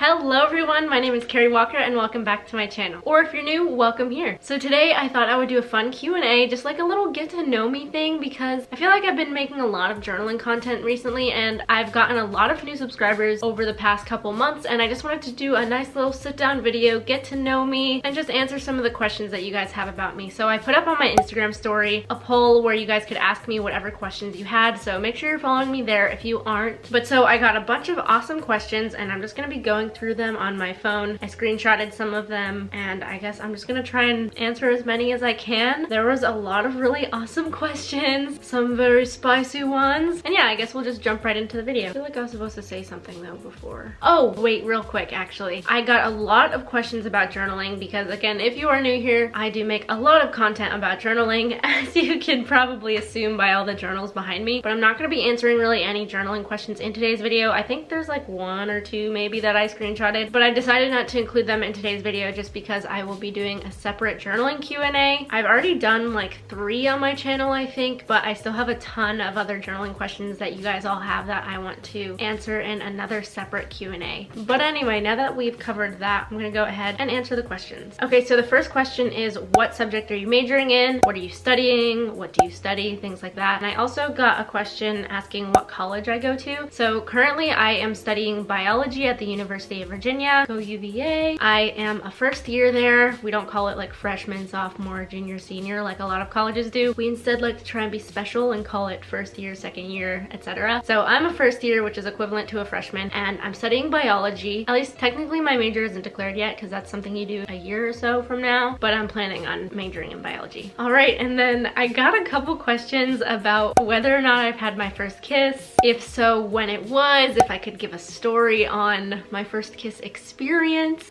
Hello everyone, my name is Carrie Walker and welcome back to my channel. Or if you're new, welcome here. So today I thought I would do a fun Q&A, just like a little get to know me thing, because I feel like I've been making a lot of journaling content recently and I've gotten a lot of new subscribers over the past couple months, and I just wanted to do a nice little sit down video, get to know me, and just answer some of the questions that you guys have about me. So I put up on my Instagram story a poll where you guys could ask me whatever questions you had, so make sure you're following me there if you aren't. But so I got a bunch of awesome questions and I'm just gonna be going through them on my phone. I screenshotted some of them and I guess I'm just gonna try and answer as many as I can. There was a lot of really awesome questions, some very spicy ones, and yeah, I guess we'll just jump right into the video. I feel like I was supposed to say something though before. Oh wait, real quick, actually I got a lot of questions about journaling because, again, if you are new here, I do make a lot of content about journaling, as you can probably assume by all the journals behind me, but I'm not going to be answering really any journaling questions in today's video. I think there's like one or two maybe that I screenshotted, but I decided not to include them in today's video just because I will be doing a separate journaling Q&A. I've already done like 3 on my channel, I think, but I still have a ton of other journaling questions that you guys all have that I want to answer in another separate Q&A. But anyway, now that we've covered that, I'm gonna go ahead and answer the questions. Okay, so the first question is, what subject are you majoring in? What are you studying? What do you study? Things like that. And I also got a question asking what college I go to. So currently I am studying biology at the University of Virginia. Go UVA. I am a first year there. We don't call it like freshman, sophomore, junior, senior like a lot of colleges do. We instead like to try and be special and call it first year, second year, etc. So I'm a first year, which is equivalent to a freshman, and I'm studying biology. At least technically my major isn't declared yet because that's something you do a year or so from now, but I'm planning on majoring in biology. All right, and then I got a couple questions about whether or not I've had my first kiss. If so, when it was, if I could give a story on my first kiss experience.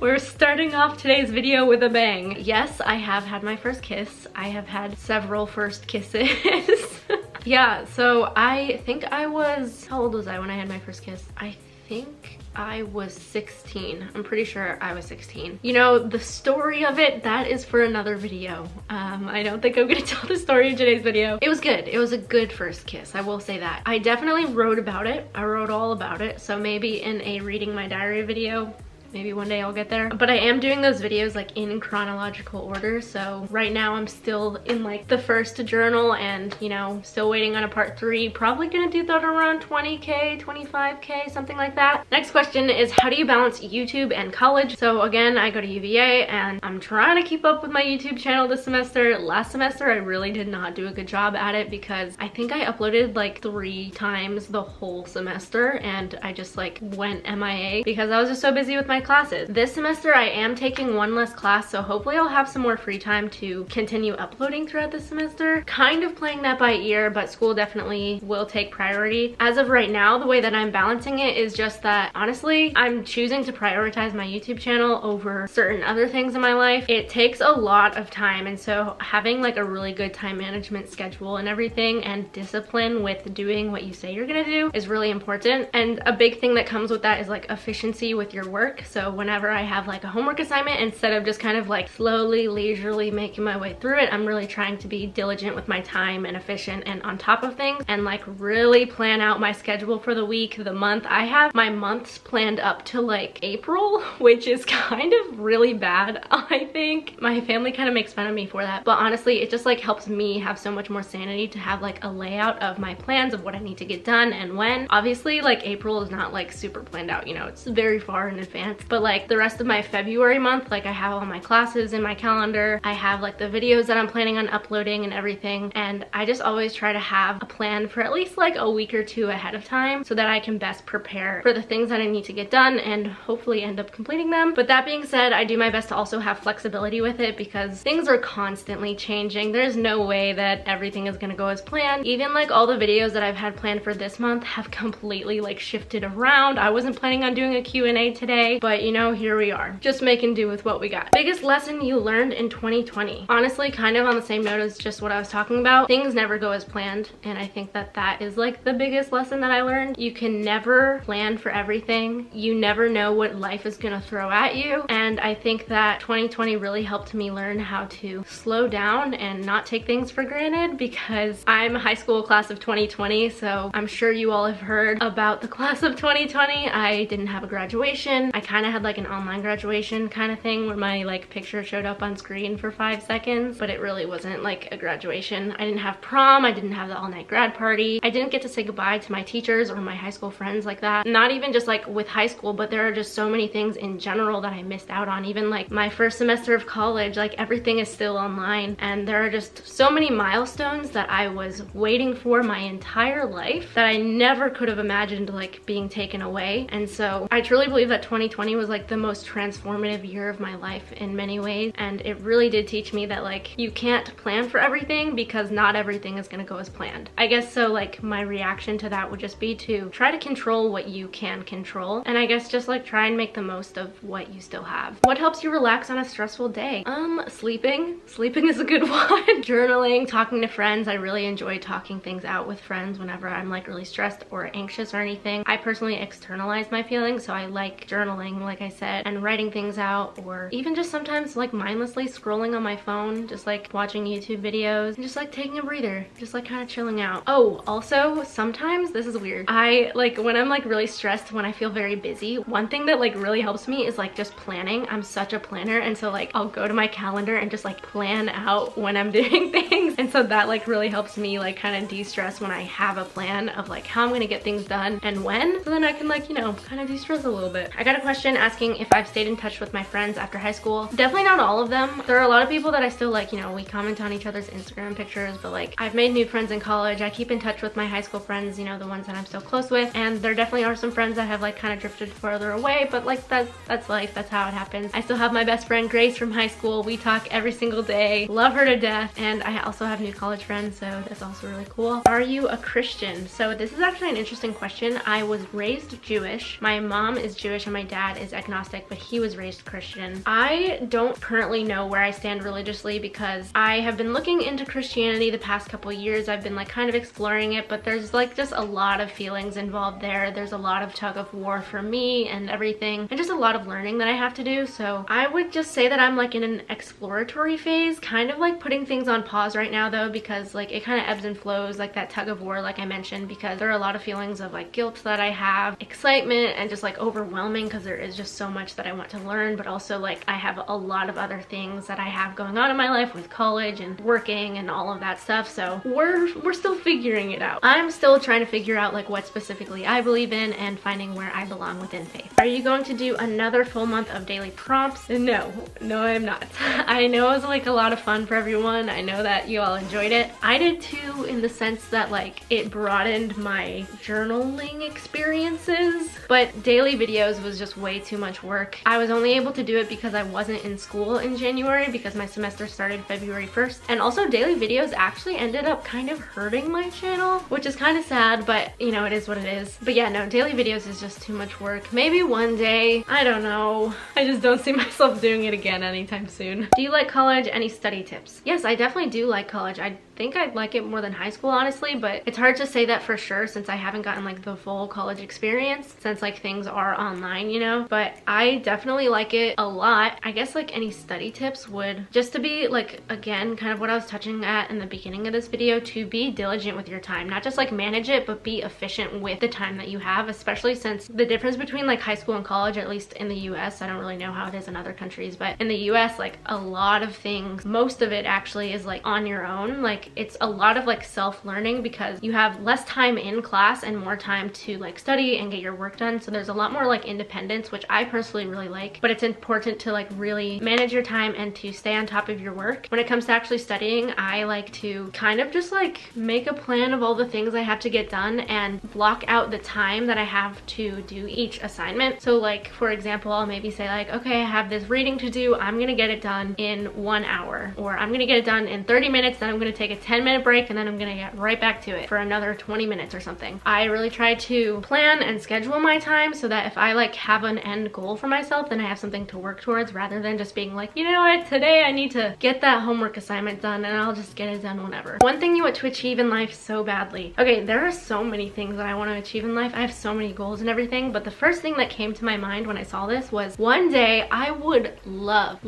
We're starting off today's video with a bang. Yes, I have had my first kiss. I have had several first kisses. Yeah, so I think I was, how old was I when I had my first kiss? I think I was 16. I'm pretty sure I was 16. You know, the story of it, that is for another video. I don't think I'm gonna tell the story in today's video. It was good. It was a good first kiss, I will say that. I definitely wrote about it. I wrote all about it. So maybe in a reading my diary video, maybe one day I'll get there. But I am doing those videos like in chronological order. So right now I'm still in like the first journal and, you know, still waiting on a part 3. Probably gonna do that around 20K, 25K, something like that. Next question is, how do you balance YouTube and college? So again, I go to UVA and I'm trying to keep up with my YouTube channel this semester. Last semester, I really did not do a good job at it because I think I uploaded like 3 times the whole semester and I just like went MIA because I was just so busy with my classes. This semester I am taking 1 less class, so hopefully I'll have some more free time to continue uploading throughout the semester. Kind of playing that by ear, but school definitely will take priority. As of right now, the way that I'm balancing it is just that, honestly, I'm choosing to prioritize my YouTube channel over certain other things in my life. It takes a lot of time, and so having like a really good time management schedule and everything and discipline with doing what you say you're gonna do is really important. And a big thing that comes with that is like efficiency with your work. So whenever I have like a homework assignment, instead of just kind of like slowly, leisurely making my way through it, I'm really trying to be diligent with my time and efficient and on top of things and like really plan out my schedule for the week, the month. I have my months planned up to like April, which is kind of really bad. I think my family kind of makes fun of me for that, but honestly, it just like helps me have so much more sanity to have like a layout of my plans of what I need to get done and when. Obviously, like April is not like super planned out, you know, it's very far in advance. But like the rest of my February month, like I have all my classes in my calendar. I have like the videos that I'm planning on uploading and everything. And I just always try to have a plan for at least like a week or 2 ahead of time so that I can best prepare for the things that I need to get done and hopefully end up completing them. But that being said, I do my best to also have flexibility with it because things are constantly changing. There's no way that everything is gonna go as planned. Even like all the videos that I've had planned for this month have completely like shifted around. I wasn't planning on doing a Q&A today, but but you know, here we are, just making do with what we got. Biggest lesson you learned in 2020? Honestly, kind of on the same note as just what I was talking about. Things never go as planned, and I think that that is like the biggest lesson that I learned. You can never plan for everything. You never know what life is gonna throw at you, and I think that 2020 really helped me learn how to slow down and not take things for granted, because I'm a high school class of 2020, so I'm sure you all have heard about the class of 2020. I didn't have a graduation. I kind of had like an online graduation kind of thing where my like picture showed up on screen for 5 seconds, but it really wasn't like a graduation. I didn't have prom. I didn't have the all-night grad party. I didn't get to say goodbye to my teachers or my high school friends like that. Not even just like with high school, but there are just so many things in general that I missed out on. Even like my first semester of college, like everything is still online, and there are just so many milestones that I was waiting for my entire life that I never could have imagined like being taken away. And so I truly believe that 2020 was like the most transformative year of my life in many ways, and it really did teach me that like you can't plan for everything, because not everything is gonna go as planned. I guess so like my reaction to that would just be to try to control what you can control, and I guess just like try and make the most of what you still have. What helps you relax on a stressful day? Sleeping. Sleeping is a good one. Journaling, talking to friends. I really enjoy talking things out with friends whenever I'm like really stressed or anxious or anything. I personally externalize my feelings, so I like journaling, like I said, and writing things out, or even just sometimes like mindlessly scrolling on my phone, just like watching YouTube videos and just like taking a breather, just like kind of chilling out. Oh, also sometimes, this is weird, I like when I'm like really stressed, when I feel very busy, one thing that like really helps me is like just planning. I'm such a planner, and so like I'll go to my calendar and just like plan out when I'm doing things, and so that like really helps me like kind of de-stress when I have a plan of like how I'm gonna get things done and when, so then I can like, you know, kind of de-stress a little bit. I got a question asking if I've stayed in touch with my friends after high school. Definitely not all of them. There are a lot of people that I still like, you know, we comment on each other's Instagram pictures, but like I've made new friends in college. I keep in touch with my high school friends, you know, the ones that I'm still close with, and there definitely are some friends that have like kind of drifted further away, but like that's life, that's how it happens. I still have my best friend Grace from high school. We talk every single day, love her to death, and I also have new college friends, so that's also really cool. Are you a Christian? So this is actually an interesting question. I was raised Jewish. My mom is Jewish and my dad is agnostic, but he was raised Christian. I don't currently know where I stand religiously, because I have been looking into Christianity the past couple years. I've been like kind of exploring it, but there's like just a lot of feelings involved there. There's a lot of tug of war for me and everything, and just a lot of learning that I have to do. So I would just say that I'm like in an exploratory phase, kind of like putting things on pause right now though, because like it kind of ebbs and flows, like that tug of war like I mentioned, because there are a lot of feelings of like guilt that I have, excitement, and just like overwhelming, because there is just so much that I want to learn, but also like I have a lot of other things that I have going on in my life with college and working and all of that stuff. So we're still figuring it out. I'm still trying to figure out like what specifically I believe in and finding where I belong within faith. Are you going to do another full month of daily prompts? No, I'm not. I know it was like a lot of fun for everyone. I know that you all enjoyed it. I did too, in the sense that like it broadened my journaling experiences, but daily videos was just way too much work. I was only able to do it because I wasn't in school in January, because my semester started February 1st. And also daily videos actually ended up kind of hurting my channel, which is kind of sad, but you know, it is what it is. But yeah, no, daily videos is just too much work. Maybe one day, I don't know. I just don't see myself doing it again anytime soon. Do you like college? Any study tips? Yes, I definitely do like college. I think I'd like it more than high school, honestly, but it's hard to say that for sure since I haven't gotten like the full college experience, since like things are online, you know. But I definitely like it a lot. I guess like any study tips would just to be like, again, kind of what I was touching at in the beginning of this video, to be diligent with your time. Not just like manage it, but be efficient with the time that you have, especially since the difference between like high school and college, at least in the US, I don't really know how it is in other countries, but in the US, like a lot of things, most of it actually is like on your own. Like it's a lot of like self-learning, because you have less time in class and more time to like study and get your work done. So there's a lot more like independence, which I personally really like, but it's important to like really manage your time and to stay on top of your work. When it comes to actually studying, I like to kind of just like make a plan of all the things I have to get done and block out the time that I have to do each assignment. So like, for example, I'll maybe say like, okay, I have this reading to do. I'm gonna get it done in 1 hour, or I'm gonna get it done in 30 minutes, then I'm gonna take a a 10-minute break, and then I'm gonna get right back to it for another 20 minutes or something. I really try to plan and schedule my time so that if I like have an end goal for myself, then I have something to work towards, rather than just being like, you know what, today I need to get that homework assignment done and I'll just get it done whenever. One thing you want to achieve in life so badly. Okay, there are so many things that I want to achieve in life. I have so many goals and everything, but the first thing that came to my mind when I saw this was one day I would love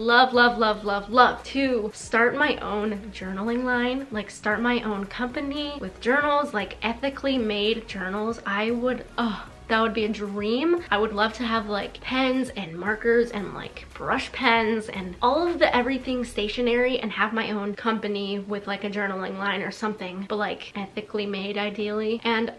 to start my own journaling line, like start my own company with journals, like ethically made journals. I would, oh, that would be a dream. I would love to have like pens and markers and like brush pens and all of the everything stationery, and have my own company with like a journaling line or something, but like ethically made ideally. And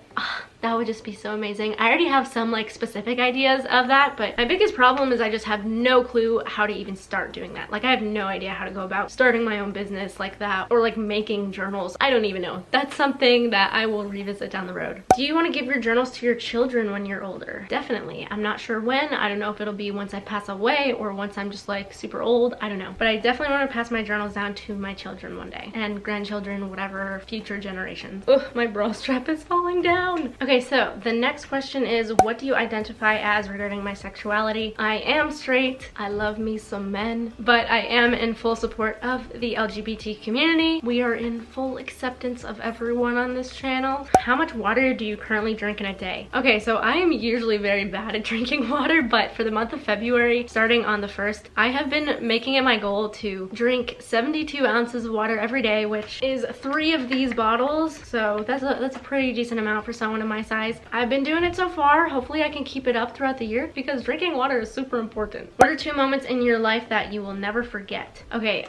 that would just be so amazing. I already have some like specific ideas of that, but my biggest problem is I just have no clue how to even start doing that. Like I have no idea how to go about starting my own business like that, or like making journals. I don't even know. That's something that I will revisit down the road. Do you want to give your journals to your children when you're older? Definitely. I'm not sure when. I don't know if it'll be once I pass away or once I'm just like super old. I don't know. But I definitely want to pass my journals down to my children one day, and grandchildren, whatever, future generations. Ugh, my bra strap is falling down. Okay, so the next question is, what do you identify as regarding my sexuality? I am straight. I love me some men, but I am in full support of the LGBT community. We are in full acceptance of everyone on this channel. How much water do you currently drink in a day? Okay, so I am usually very bad at drinking water, but for the month of February, starting on the 1st, I have been making it my goal to drink 72 ounces of water every day, which is 3 of these bottles. So that's a pretty decent amount for someone in my size. I've been doing it so far. Hopefully I can keep it up throughout the year, because drinking water is super important. What are 2 moments in your life that you will never forget? Okay,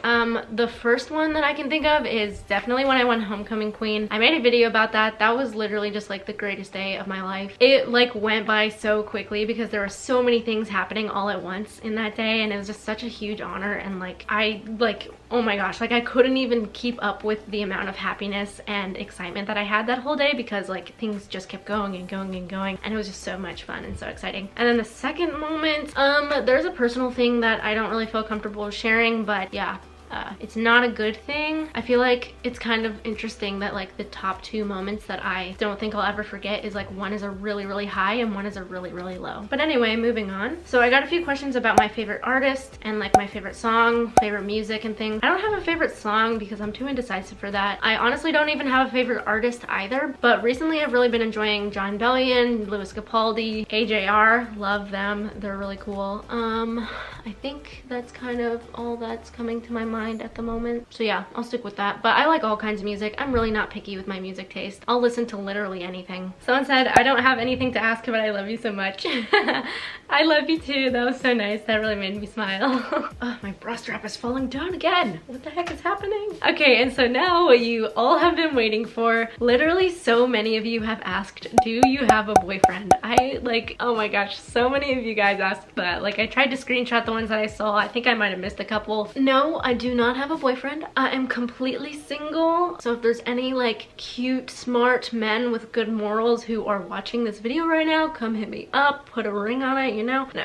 the first one that I can think of is definitely when I won homecoming queen. I made a video about that. That was literally just like the greatest day of my life. It like went by so quickly because there were so many things happening all at once in that day, and it was just such a huge honor. And like oh my gosh, like I couldn't even keep up with the amount of happiness and excitement that I had that whole day, because like things just kept going and going and going, and it was just so much fun and so exciting. And then the second moment, there's a personal thing that I don't really feel comfortable sharing, but yeah, it's not a good thing. I feel like it's kind of interesting that like the top 2 moments that I don't think I'll ever forget is like one is a really, really high and one is a really, really low. But anyway, moving on. So I got a few questions about my favorite artist and like my favorite song, favorite music and things. I don't have a favorite song because I'm too indecisive for that. I honestly don't even have a favorite artist either, but recently I've really been enjoying John Bellion, Louis Capaldi, AJR. Love them. They're really cool. I think that's kind of all that's coming to my mind at the moment. So yeah, I'll stick with that. But I like all kinds of music. I'm really not picky with my music taste. I'll listen to literally anything. Someone said, I don't have anything to ask, but I love you so much. I love you too. That was so nice. That really made me smile. Oh, my bra strap is falling down again. What the heck is happening? Okay, and so now what you all have been waiting for. Literally so many of you have asked, do you have a boyfriend? I like, oh my gosh, so many of you guys asked that. Like I tried to screenshot the ones that I saw. I think I might have missed a couple. No, I do not have a boyfriend. I am completely single. So if there's any like cute, smart men with good morals who are watching this video right now, come hit me up, put a ring on it, you know? No,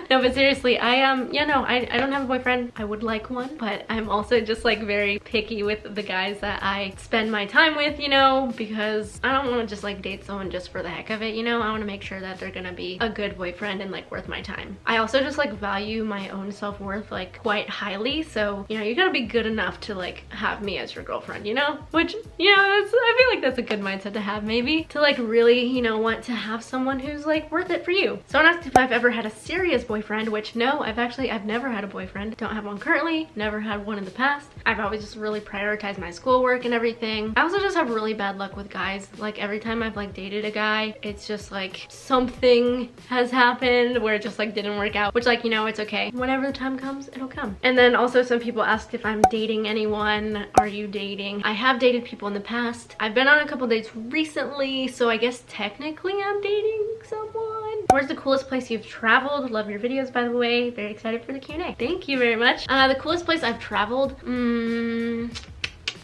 no, but seriously, I don't have a boyfriend. I would like one, but I'm also just like very picky with the guys that I spend my time with, you know, because I don't want to just like date someone just for the heck of it, you know? I want to make sure that they're gonna be a good boyfriend and like worth my time. I also just like value my own self-worth like quite highly, so you know, you gotta be good enough to like have me as your girlfriend, you know? Which, you know, I feel like that's a good mindset to have, maybe, to like really, you know, want to have someone who's like worth it for you. Someone asked if I've ever had a serious boyfriend, which no, I've never had a boyfriend. Don't have one currently, never had one in the past. I've always just really prioritized my schoolwork and everything. I also just have really bad luck with guys. Like every time I've like dated a guy, it's just like something has happened where it just like didn't work out, which like, you know, it's okay. Whenever the time comes, it'll come. And then also some people asked if I'm dating anyone. Are you dating? I have dated people in the past. I've been on a couple dates recently, so I guess technically I'm dating someone. Where's the coolest place you've traveled? Love your videos, by the way. Very excited for the Q&A. Thank you very much. The coolest place I've traveled,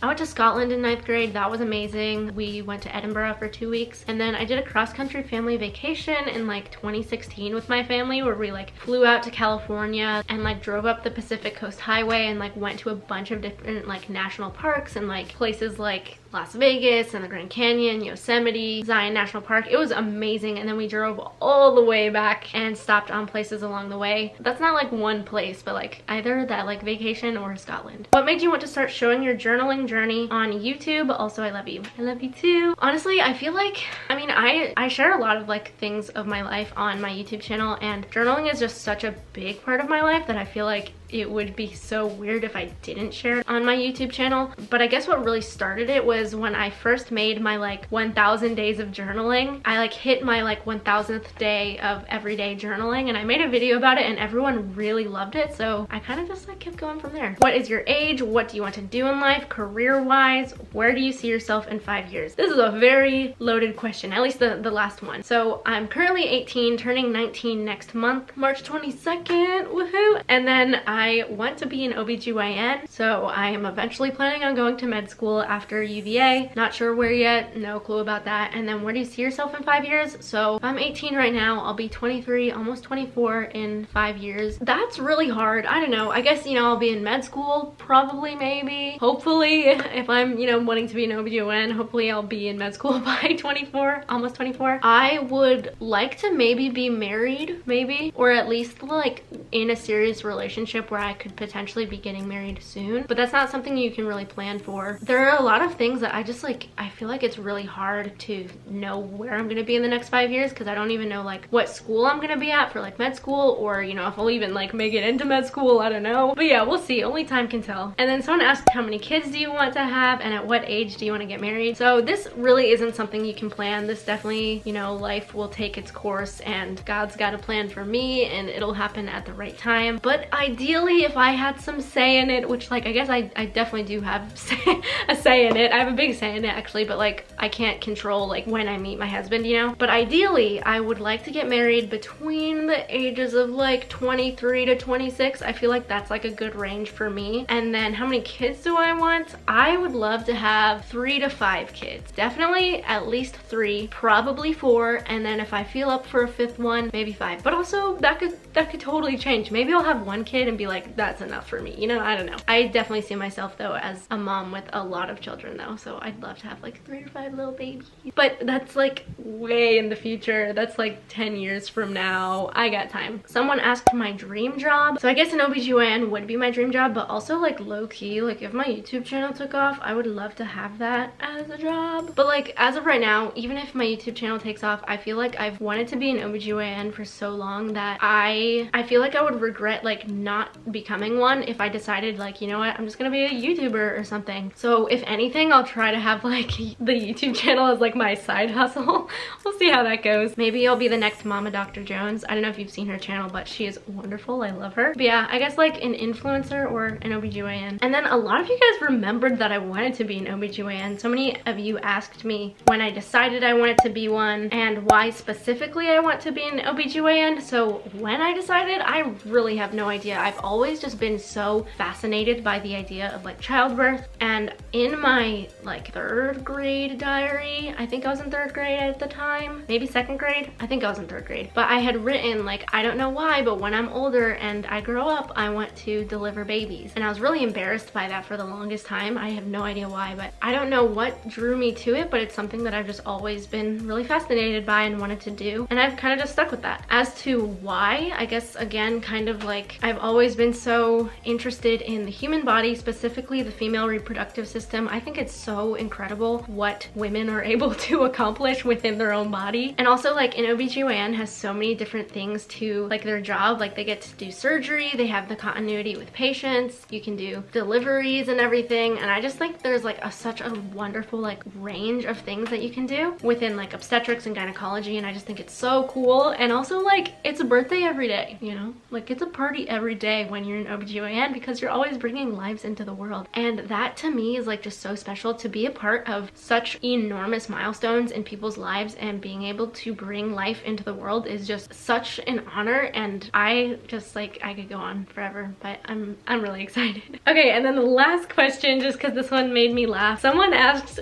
I went to Scotland in 9th grade. That was amazing. We went to Edinburgh for 2 weeks, and then I did a cross-country family vacation in like 2016 with my family, where we like flew out to California and like drove up the Pacific Coast Highway and like went to a bunch of different like national parks and like places like Las Vegas and the Grand Canyon, Yosemite, Zion National Park. It was amazing. And then we drove all the way back and stopped on places along the way. That's not like one place, but like either that like vacation or Scotland. What made you want to start showing your journaling journey on YouTube? Also, I love you. I love you too. Honestly, I feel like, I mean, I share a lot of like things of my life on my YouTube channel, and journaling is just such a big part of my life that I feel like it would be so weird if I didn't share it on my YouTube channel. But I guess what really started it was when I first made my like 1000 days of journaling. I like hit my like 1000th day of everyday journaling, and I made a video about it and everyone really loved it, so I kind of just like kept going from there. What is your age? What do you want to do in life career-wise? Where do you see yourself in 5 years? This is a very loaded question, at least the last one. So I'm currently 18, turning 19 next month, March 22nd, woohoo! And then I want to be an OBGYN, so I am eventually planning on going to med school after UVA. Not sure where yet, no clue about that. And then where do you see yourself in 5 years? So if I'm 18 right now, I'll be 23, almost 24 in 5 years. That's really hard. I don't know. I guess, you know, I'll be in med school, probably, maybe. Hopefully, if I'm, you know, wanting to be an OBGYN, hopefully I'll be in med school by 24, almost 24. I would like to maybe be married, maybe, or at least like in a serious relationship where I could potentially be getting married soon, but that's not something you can really plan for. There are a lot of things that I just like, I feel like it's really hard to know where I'm gonna be in the next 5 years, because I don't even know like what school I'm gonna be at for like med school, or you know, if I'll even like make it into med school, I don't know. But yeah, we'll see, only time can tell. And then someone asked, how many kids do you want to have and at what age do you want to get married? So this really isn't something you can plan. This definitely, you know, life will take its course and God's got a plan for me and it'll happen at the right time. But ideally, if I had some say in it, which like I guess I definitely do have a say in it. I have a big say in it actually, but like I can't control like when I meet my husband, you know? But ideally, I would like to get married between the ages of like 23 to 26. I feel like that's like a good range for me. And then how many kids do I want? I would love to have 3 to 5 kids. Definitely at least 3, probably 4, and then if I feel up for a 5th one, maybe 5. But also that could totally change. Maybe I'll have 1 kid and be like, that's enough for me, you know? I don't know. I definitely see myself though as a mom with a lot of children though, so I'd love to have like 3 or 5 little babies. But that's like way in the future. That's like 10 years from now. I got time. Someone asked my dream job. So I guess an OBGYN would be my dream job, but also like low-key, like if my YouTube channel took off, I would love to have that as a job. But like as of right now, even if my YouTube channel takes off, I feel like I've wanted to be an OBGYN for so long that I feel like I would regret like not becoming one if I decided like, you know what, I'm just gonna be a YouTuber or something. So if anything, I'll try to have like the YouTube channel as like my side hustle. We'll see how that goes. Maybe I'll be the next Mama Dr. Jones. I don't know if you've seen her channel, but she is wonderful. I love her. But yeah, I guess like an influencer or an OBGYN. And then a lot of you guys remembered that I wanted to be an OBGYN. So many of you asked me when I decided I wanted to be one and why specifically I want to be an OBGYN. So when I decided, I really have no idea. I've always just been so fascinated by the idea of like childbirth, and in my like 3rd grade diary, I think I was in 3rd grade at the time, maybe 2nd grade, I think I was in 3rd grade, but I had written like, I don't know why, but when I'm older and I grow up, I want to deliver babies. And I was really embarrassed by that for the longest time. I have no idea why, but I don't know what drew me to it, but it's something that I've just always been really fascinated by and wanted to do, and I've kind of just stuck with that. As to why, I guess again, kind of like I've always been so interested in the human body, specifically the female reproductive system. I think it's so incredible what women are able to accomplish within their own body. And also like an OBGYN has so many different things to like their job. Like they get to do surgery, they have the continuity with patients, you can do deliveries and everything. And I just think there's like such a wonderful like range of things that you can do within like obstetrics and gynecology. And I just think it's so cool. And also like it's a birthday every day, you know? Like, it's a party every day when you're an OBGYN because you're always bringing lives into the world. And that to me is like just so special, to be a part of such enormous milestones in people's lives, and being able to bring life into the world is just such an honor. And I just like, I could go on forever, but I'm really excited. Okay, and then the last question, just because this one made me laugh. Someone asked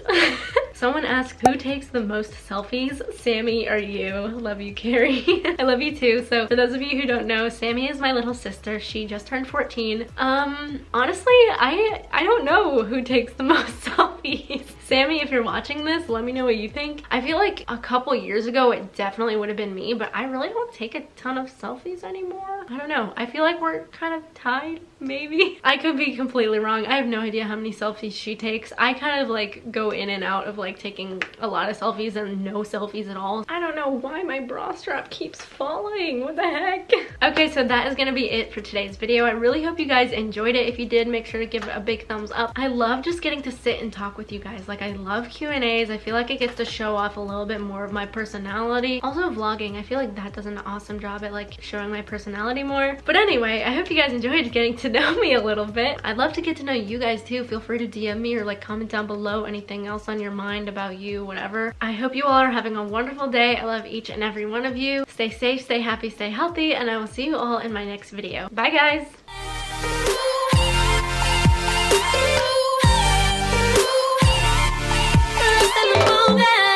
someone asked, who takes the most selfies? Sammy or you? Love you, Carrie. I love you too. So for those of you who don't know, Sammy is my little sister. She just turned 14. Honestly, I don't know who takes the most selfies. Sammy, if you're watching this, let me know what you think. I feel like a couple years ago it definitely would have been me, but I really don't take a ton of selfies anymore. I don't know. I feel like we're kind of tied, maybe. I could be completely wrong. I have no idea how many selfies she takes. I kind of like go in and out of like taking a lot of selfies and no selfies at all. I don't know why my bra strap keeps falling. What the heck? Okay, so that is gonna be it for today's video. I really hope you guys enjoyed it. If you did, make sure to give it a big thumbs up. I love just getting to sit and talk with you guys. Like, I love Q&As. I feel like it gets to show off a little bit more of my personality. Also vlogging, I feel like that does an awesome job at like showing my personality more. But anyway, I hope you guys enjoyed getting to know me a little bit. I'd love to get to know you guys too. Feel free to DM me or like comment down below anything else on your mind about you, whatever. I hope you all are having a wonderful day. I love each and every one of you. Stay safe, stay happy, stay healthy, and I will see you all in my next video. Bye guys!